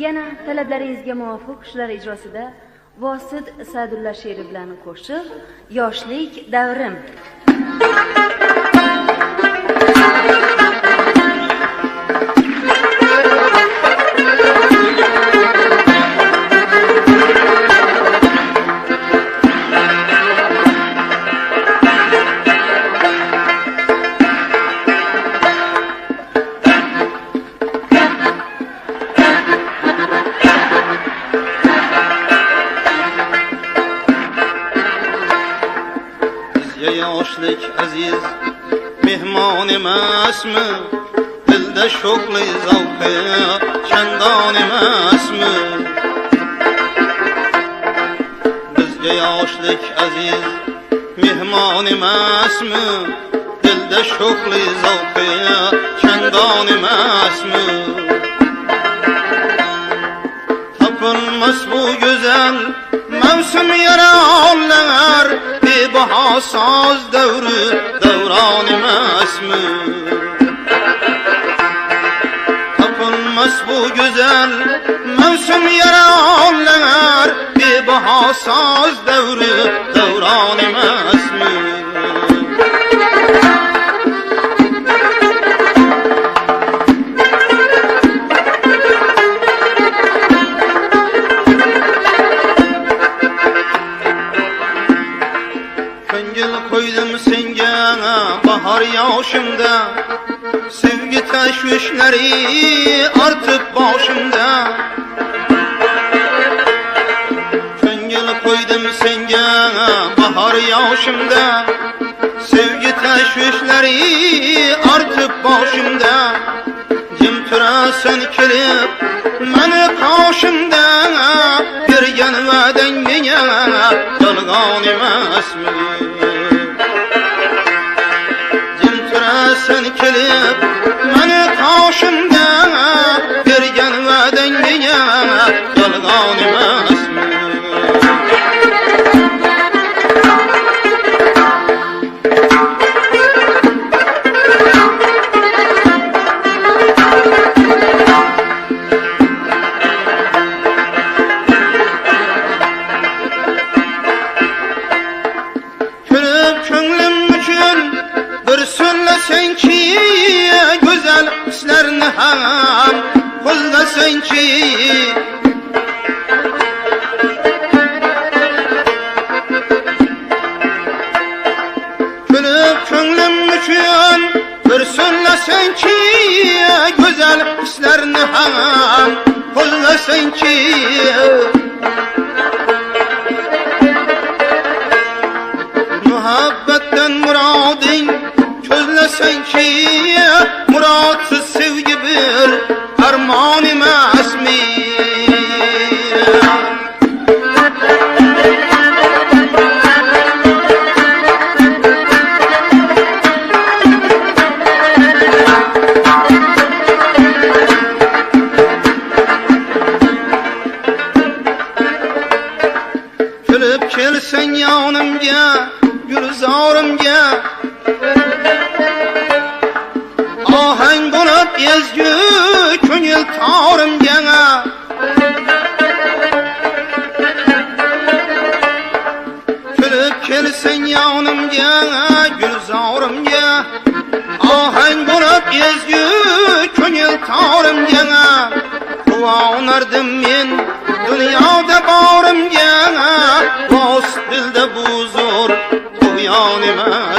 Yana talablaringizga muvofiq shular ijrosida Vosid Sa'dulla she'ri bilan qo'shiq Yoshlik davrim. Yoshlik aziz mehmon emasmi, dilda sho'xli zavqi chandon emasmi? Bizga yoshlik aziz mehmon emasmi, dilda sho'xli zavqi chandon emasmi? Topilmas bu go'zal mavsum yaronlar bebaho soz davri davron emasmi? Topilmas bu go'zal mavsum yaronlar bebaho soz davri davron emasmi? Koydum senga bahar yoshimda, sevgi tashvishlari ortib boshimda. Ko'ngil qo'ydim senga bahar yoshimda, sevgi tashvishlari ortib boshimda. Jim turasan kelib meni qoshimda, bergan va'dang menga yolg'on emasmi? Sen kelib meni qoshimda, bergan va'dang menga yolg'on emasmi? Kulib ko'nglim uchun bir so'zlasenki, go'zal hislarni ham qo'llasenki. Kulib ko'nglim uchun bir so'zlasenki, go'zal hislarni ham qo'llasenki. Muhabbatdan muroding ko'zlasenki, murodsiz sevgi bir armon emasmi? Kulib kelsen yonimga, gulzorimga, ohang bo'lib ezgu ko'ngil torimga. Kulib kelsen yonimga, gulzorimga, ohang bo'lib ezgu ko'ngil torimga. Quvonardim men dunyoda borimga, rost dilda bu zo'r tug'yon emas.